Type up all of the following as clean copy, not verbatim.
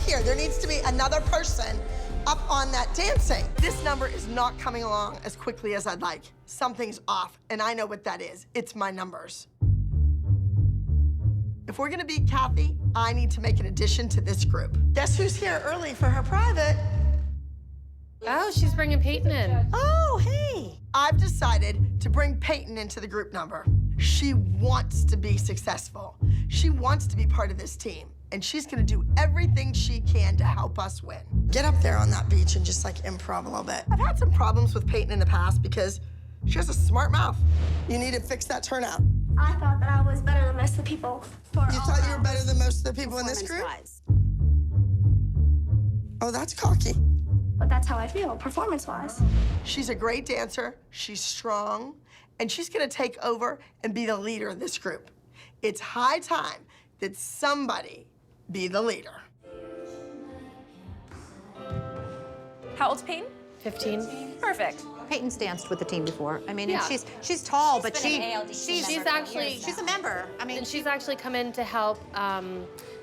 here. There needs to be another person up on that dancing. This number is not coming along as quickly as I'd like. Something's off, and I know what that is. It's my numbers. If we're gonna beat Kathy, I need to make an addition to this group. Guess who's here early for her private? Oh, she's bringing Payton in. Oh, hey. I've decided to bring Payton into the group number. She wants to be successful. She wants to be part of this team. And she's gonna do everything she can to help us win. Get up there on that beach and just like improv a little bit. I've had some problems with Payton in the past because she has a smart mouth. You need to fix that turnout. I thought that I was better than most of the people. You thought you were better than most of the people in this group? Oh, that's cocky. But that's how I feel, performance-wise. She's a great dancer, she's strong, and she's gonna take over and be the leader of this group. It's high time that somebody be the leader. How old's Payton? 15. Perfect. Payton's danced with the team before. I mean, Yeah. and she's tall, but been an ALDC she's member actually- she's a member. I mean, And she's actually come in to help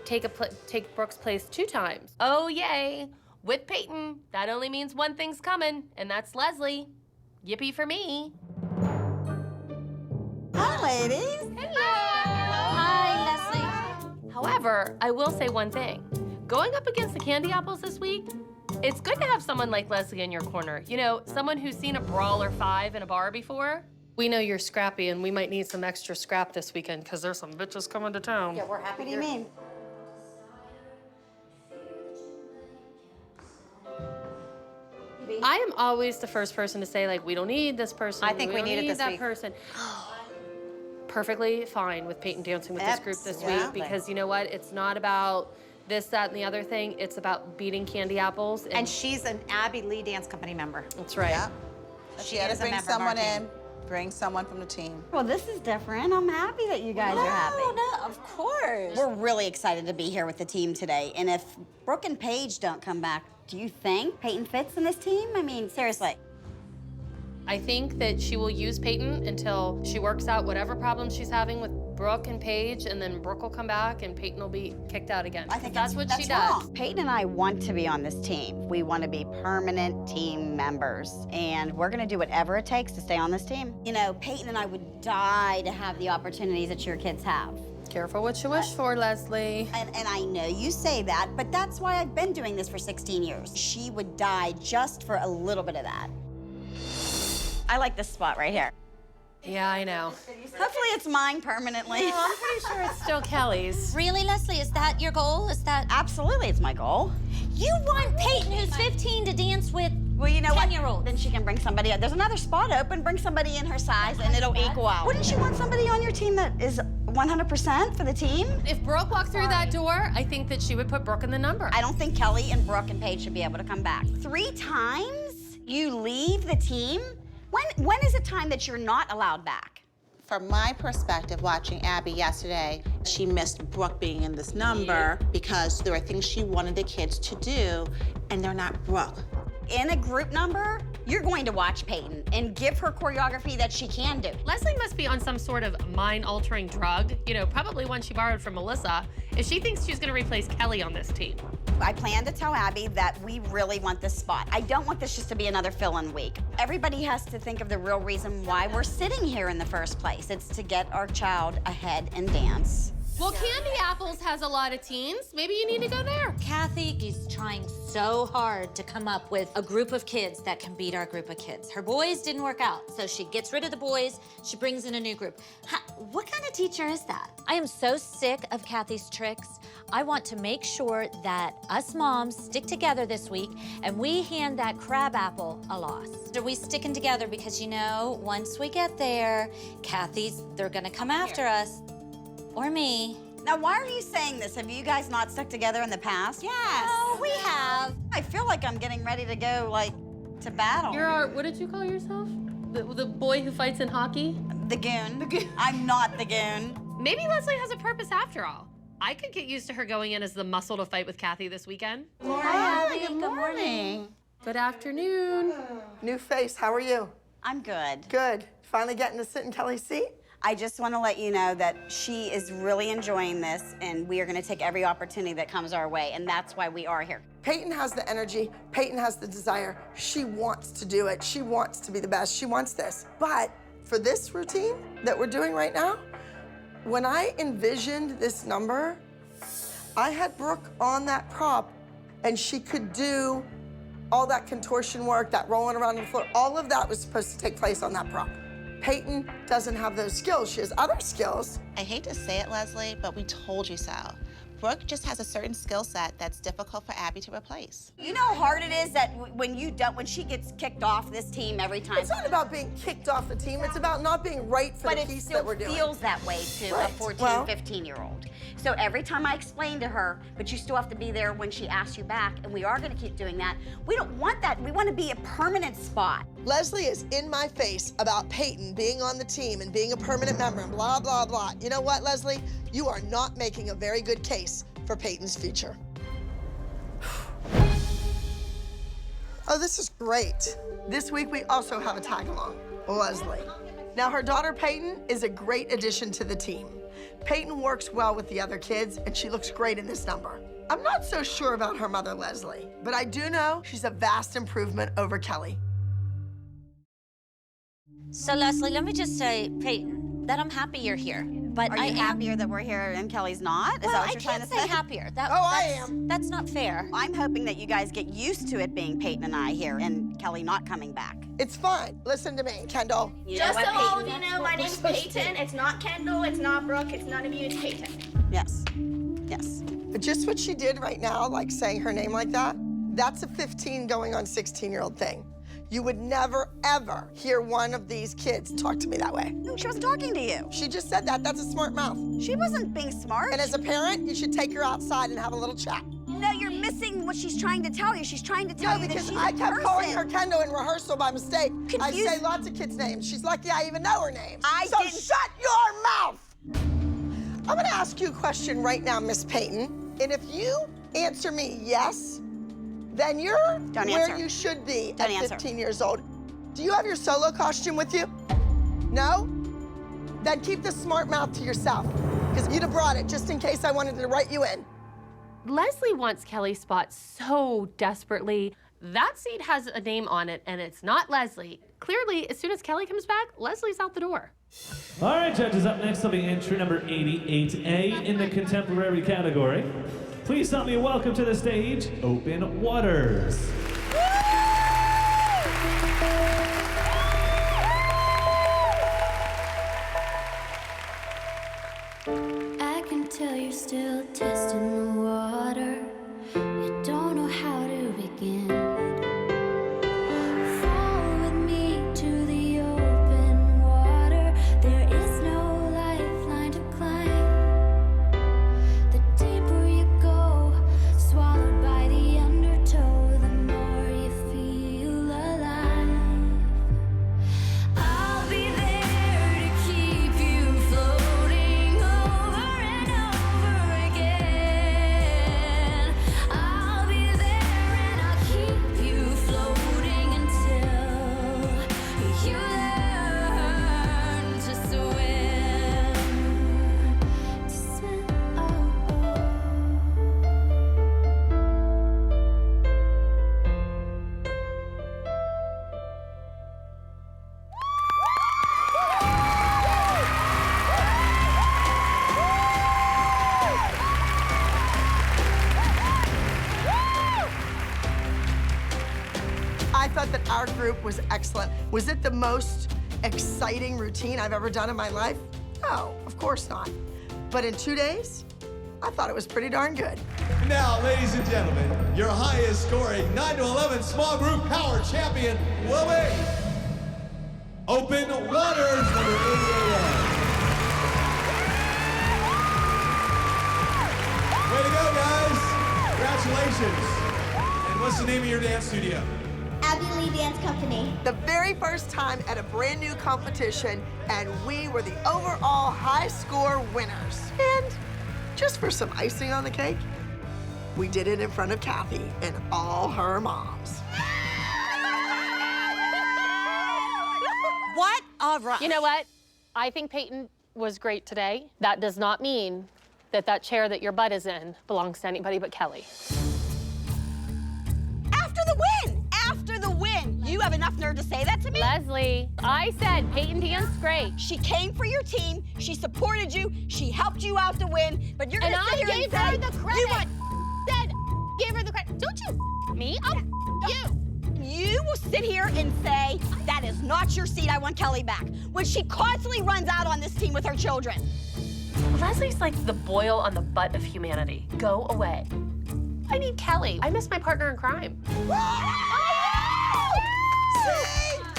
take Brooke's place 2 times. Oh, yay. With Payton, that only means one thing's coming, and that's Leslie. Yippee for me. Hi, ladies. Hello. Hi, Leslie. However, I will say one thing. Going up against the Candy Apples this week, it's good to have someone like Leslie in your corner. You know, someone who's seen a brawl or 5 in a bar before. We know you're scrappy, and we might need some extra scrap this weekend, because there's some bitches coming to town. yeah, we're happy. What do you mean? I am always the first person to say, like, we don't need this person. I think we don't need it this that week. person. Perfectly fine with Payton dancing with this group this week, Absolutely. because you know what? It's not about this, that, and the other thing. It's about beating Candy Apples. And she's an Abby Lee Dance Company member. That's right. Yeah. She had to is a bring member of our someone team. in, bring someone from the team. Well, this is different. I'm happy that you guys are happy. No, of course. We're really excited to be here with the team today. And if Brooke and Paige don't come back, do you think Payton fits in this team? I mean, seriously. I think that she will use Payton until she works out whatever problems she's having with Brooke and Paige, and then Brooke will come back and Payton will be kicked out again. I think that's what she wrong. does. Payton and I want to be on this team. We want to be permanent team members, and we're going to do whatever it takes to stay on this team. You know, Payton and I would die to have the opportunities that your kids have. Careful what you wish for, Leslie. And I know you say that, but that's why I've been doing this for 16 years. She would die just for a little bit of that. I like this spot right here. Yeah, I know. Hopefully it's mine permanently. Well, I'm pretty sure it's still Kelly's. Really, Leslie? Is that your goal? Is that... Absolutely, it's my goal. You want Payton, who's 15, to dance with Well, you know what? 10-year-olds. Then she can bring somebody. There's another spot open. Bring somebody in her size, and it'll equal out. Wouldn't you want somebody on your team that is 100% for the team? If Brooke walked through that door, I think that she would put Brooke in the number. I don't think Kelly and Brooke and Paige should be able to come back. 3 times you leave the team? When is it time that you're not allowed back? From my perspective, watching Abby yesterday, she missed Brooke being in this number because there were things she wanted the kids to do, and they're not Brooke. In a group number, you're going to watch Payton and give her choreography that she can do. Leslie must be on some sort of mind-altering drug, you know, probably one she borrowed from Melissa, if she thinks she's gonna replace Kelly on this team. I plan to tell Abby that we really want this spot. I don't want this just to be another fill-in week. Everybody has to think of the real reason why we're sitting here in the first place. It's to get our child ahead in dance. Well, Candy Apples has a lot of teens. Maybe you need to go there. Kathy is trying so hard to come up with a group of kids that can beat our group of kids. Her boys didn't work out, so she gets rid of the boys, she brings in a new group. What kind of teacher is that? I am so sick of Kathy's tricks. I want to make sure that us moms stick together this week and we hand that crab apple a loss. Are we sticking together? Because, you know, once we get there, they're gonna come after us. Or me. Now, why are you saying this? Have you guys not stuck together in the past? Yes. Oh, we have. I feel like I'm getting ready to go, like, to battle. You're our, what did you call yourself? The boy who fights in hockey? The goon. The goon. I'm not the goon. Maybe Leslie has a purpose after all. I could get used to her going in as the muscle to fight with Kathy this weekend. Hi, good morning. Good afternoon. New face, how are you? I'm good. Good. Finally getting to sit in Kelly's seat? I just want to let you know that she is really enjoying this, and we are going to take every opportunity that comes our way, and that's why we are here. Payton has the energy. Payton has the desire. She wants to do it. She wants to be the best. She wants this. But for this routine that we're doing right now, when I envisioned this number, I had Brooke on that prop, and she could do all that contortion work, that rolling around on the floor. All of that was supposed to take place on that prop. Payton doesn't have those skills. She has other skills. I hate to say it, Leslie, but we told you so. Brooke just has a certain skill set that's difficult for Abby to replace. You know how hard it is that when she gets kicked off this team every time. It's not about being kicked off the team. It's about not being right for the piece that we're doing. But it still feels that way to a 14, 15-year-old. So every time I explain to her, but you still have to be there when she asks you back, and we are going to keep doing that. We don't want that. We want to be a permanent spot. Leslie is in my face about Payton being on the team and being a permanent member and blah, blah, blah. You know what, Leslie? You are not making a very good case for Payton's future. Oh, this is great. This week we also have a tag-along, Leslie. Now her daughter Payton is a great addition to the team. Payton works well with the other kids and she looks great in this number. I'm not so sure about her mother, Leslie, but I do know she's a vast improvement over Kelly. So Leslie, let me just say, Payton, that I'm happy you're here. But Are you happier that we're here and Kelly's not? Is that what you're trying to say? I can't say happier. I am. That's not fair. I'm hoping that you guys get used to it being Payton and I here and Kelly not coming back. It's fine. Listen to me, Kendall. Just so all of you know, my name's Payton. It's not Kendall, it's not Brooke, it's none of you, it's Payton. Yes, yes. But just what she did right now, like saying her name like that, that's a 15 going on 16-year-old thing. You would never, ever hear one of these kids talk to me that way. No, she wasn't talking to you. She just said that. That's a smart mouth. She wasn't being smart. And as a parent, you should take her outside and have a little chat. No, you're missing what she's trying to tell you. She's trying to tell No, you that because she's I a kept person. calling her Kendall in rehearsal by mistake. I Confused. say lots of kids' names. She's lucky I even know her name. So didn't- shut your mouth! I'm gonna ask you a question right now, Miss Payton. And if you answer me yes, then you're Don't where answer. you should be Don't at answer. 15 years old. Do you have your solo costume with you? No? Then keep the smart mouth to yourself, because you'd have brought it just in case I wanted to write you in. Leslie wants Kelly's spot so desperately. That seat has a name on it, and it's not Leslie. Clearly, as soon as Kelly comes back, Leslie's out the door. All right, judges, up next will be entry number 88A in the contemporary category. Please help me welcome to the stage, Open Waters. I can tell you're still testing the water. You don't know how to begin. Fall with me to the open water. There is no lifeline to climb. The deeper you go, swallowed by the undertow, the more you feel alive. I'll be there to keep you floating over and over again. I'll be there and I'll keep you floating until you learn to swim. To swim, I thought that our group was excellent. Was it the most exciting routine I've ever done in my life? No, of course not. But in 2 days, I thought it was pretty darn good. Now, ladies and gentlemen, your highest scoring 9 to 11 small group power champion will be Open Waters, number 88A. Way to go, guys. Congratulations. And what's the name of your dance studio? Abby Lee Dance Company. The very first time at a brand new competition, and we were the overall high score winners. And just for some icing on the cake, we did it in front of Kathy and all her moms. What? All right. You know what? I think Payton was great today. That does not mean that that chair that your butt is in belongs to anybody but Kelly. After the win! After the win! You have enough nerve to say that to me? Leslie, I said Payton danced great. She came for your team, she supported you, she helped you out to win, but you're gonna And sit I here gave and her say, the credit. You want Said, give her the credit. Don't you me? You will sit here and say, that is not your seat, I want Kelly back, when she constantly runs out on this team with her children. Leslie's like the boil on the butt of humanity. Go away. I need Kelly. I miss my partner in crime.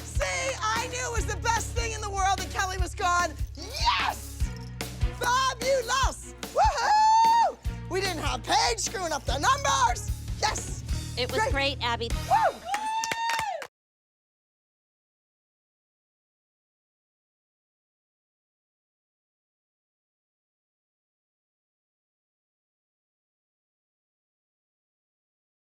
See, I knew it was the best thing in the world that Kelly was gone. Yes! Fabulous! Woohoo! We didn't have Paige screwing up the numbers. Yes! It was great, Abby. Woo!